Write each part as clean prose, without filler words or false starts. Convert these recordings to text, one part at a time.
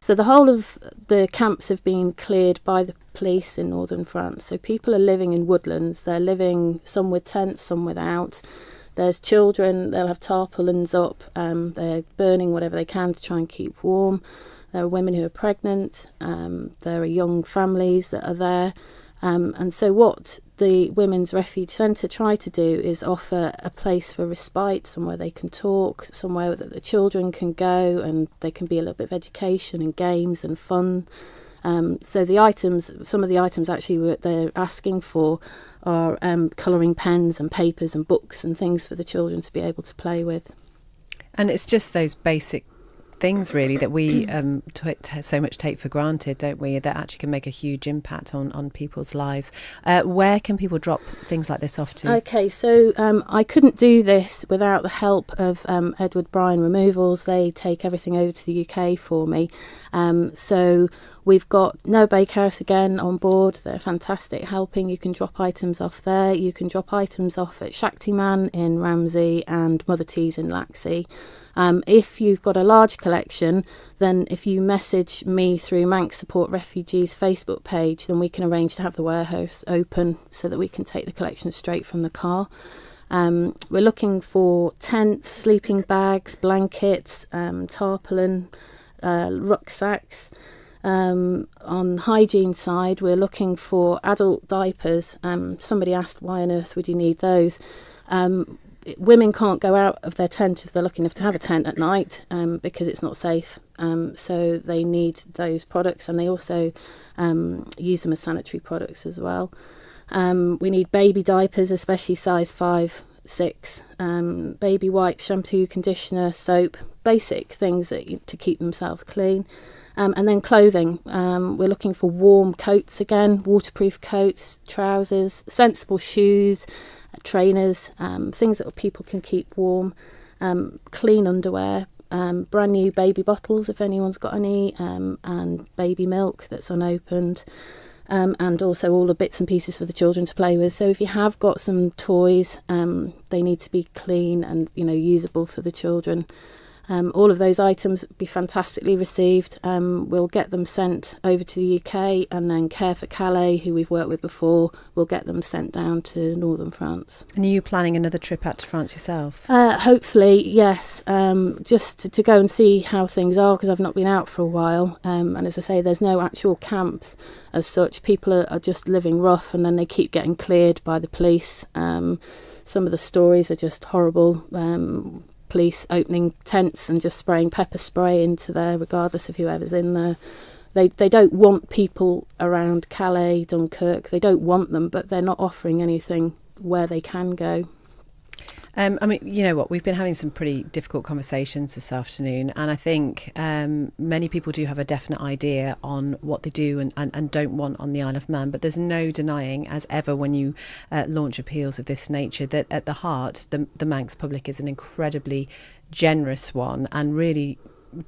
So the whole of the camps have been cleared by the police in northern France. So people are living in woodlands. They're living, some with tents, some without. There's children, they'll have tarpaulins up. They're burning whatever they can to try and keep warm. There are women who are pregnant. There are young families that are there. And so what the Women's Refuge Centre try to do is offer a place for respite, somewhere they can talk, somewhere that the children can go and there can be a little bit of education and games and fun. So the items, some of the items actually they're asking for are colouring pens and papers and books and things for the children to be able to play with. And it's just those basic things really that we so much take for granted, don't we, that actually can make a huge impact on people's lives. Where can people drop things like this off to? Okay, so I couldn't do this without the help of Edward Bryan Removals. They take everything over to the UK for me. So we've got Noah Bakehouse again on board. They're fantastic helping. You can drop items off there. You can drop items off at Shaktiman in Ramsey and Mother Tees in Laxey. If you've got a large collection, then if you message me through Manx Support Refugees Facebook page, then we can arrange to have the warehouse open so that we can take the collection straight from the car. We're looking for tents, sleeping bags, blankets, tarpaulin, rucksacks. On hygiene side, we're looking for adult diapers. Somebody asked, why on earth would you need those? Women can't go out of their tent if they're lucky enough to have a tent at night because it's not safe. So they need those products, and they also use them as sanitary products as well. We need baby diapers, especially size 5, 6, baby wipes, shampoo, conditioner, soap, basic things to keep themselves clean. And then clothing. We're looking for warm coats again, waterproof coats, trousers, sensible shoes, trainers, things that people can keep warm, clean underwear, brand new baby bottles if anyone's got any, and baby milk that's unopened, and also all the bits and pieces for the children to play with. So if you have got some toys, they need to be clean and usable for the children. All of those items will be fantastically received. We'll get them sent over to the UK, and then Care for Calais, who we've worked with before, will get them sent down to northern France. And are you planning another trip out to France yourself? Hopefully, yes. Just to go and see how things are, because I've not been out for a while. And as I say, there's no actual camps as such. People are just living rough, and then they keep getting cleared by the police. Some of the stories are just horrible. Police opening tents and just spraying pepper spray into there regardless of whoever's in there. They don't want people around Calais, Dunkirk. They don't want them, but they're not offering anything where they can go. I mean, you know what, we've been having some pretty difficult conversations this afternoon, and I think many people do have a definite idea on what they do and don't want on the Isle of Man, but there's no denying, as ever when you launch appeals of this nature, that at the heart the Manx public is an incredibly generous one and really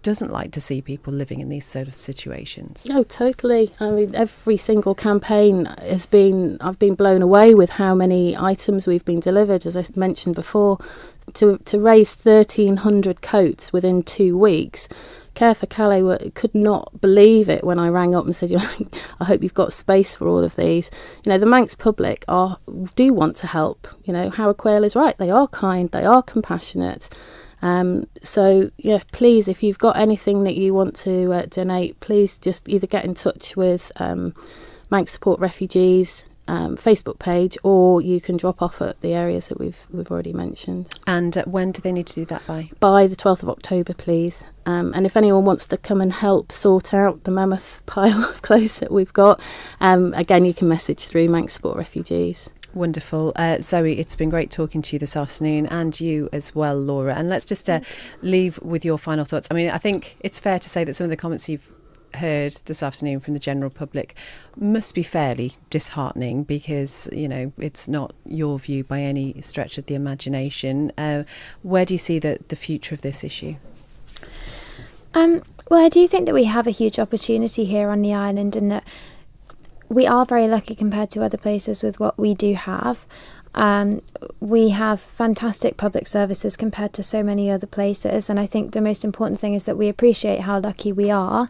doesn't like to see people living in these sort of situations. Oh, totally. I mean, every single campaign I've been blown away with how many items we've been delivered, as I mentioned before, to raise 1,300 coats within 2 weeks. Care for Calais could not believe it when I rang up and said, I hope you've got space for all of these. The Manx public do want to help. Howard Quayle is right. They are kind, they are compassionate. So yeah, please, if you've got anything that you want to donate, please just either get in touch with Manx Support Refugees Facebook page, or you can drop off at the areas that we've already mentioned. And when do they need to do that by? By the 12th of October, please. And if anyone wants to come and help sort out the mammoth pile of clothes that we've got, again, you can message through Manx Support Refugees. Wonderful. Zoe, it's been great talking to you this afternoon, and you as well, Laura. And let's just leave with your final thoughts. I mean, I think it's fair to say that some of the comments you've heard this afternoon from the general public must be fairly disheartening, because, it's not your view by any stretch of the imagination. Where do you see the future of this issue? Well, I do think that we have a huge opportunity here on the island, and that we are very lucky compared to other places with what we do have. We have fantastic public services compared to so many other places, and I think the most important thing is that we appreciate how lucky we are,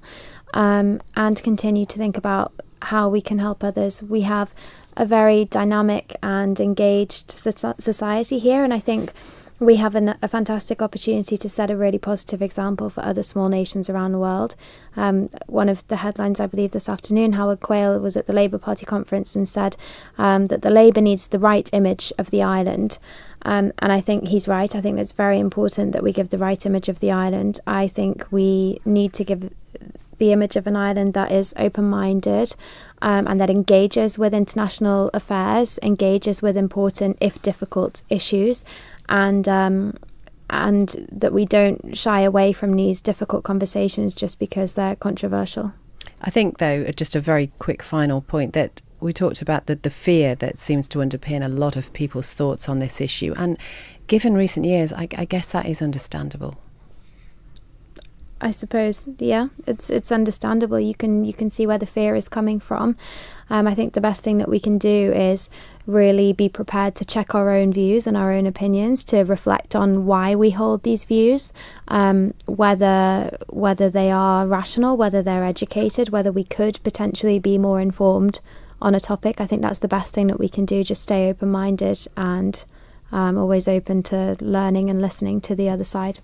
and continue to think about how we can help others. We have a very dynamic and engaged society here, and I think we have a fantastic opportunity to set a really positive example for other small nations around the world. One of the headlines, I believe, this afternoon, Howard Quayle was at the Labour Party conference and said that the Labour needs the right image of the island. And I think he's right. I think it's very important that we give the right image of the island. I think we need to give the image of an island that is open-minded, and that engages with international affairs, engages with important, if difficult, issues, and that we don't shy away from these difficult conversations just because they're controversial. I think, though, just a very quick final point, that we talked about the fear that seems to underpin a lot of people's thoughts on this issue. And given recent years, I guess that is understandable. I suppose, yeah, it's understandable. You can see where the fear is coming from. I think the best thing that we can do is really be prepared to check our own views and our own opinions, to reflect on why we hold these views, whether they are rational, whether they're educated, whether we could potentially be more informed on a topic. I think that's the best thing that we can do. Just stay open-minded and always open to learning and listening to the other side.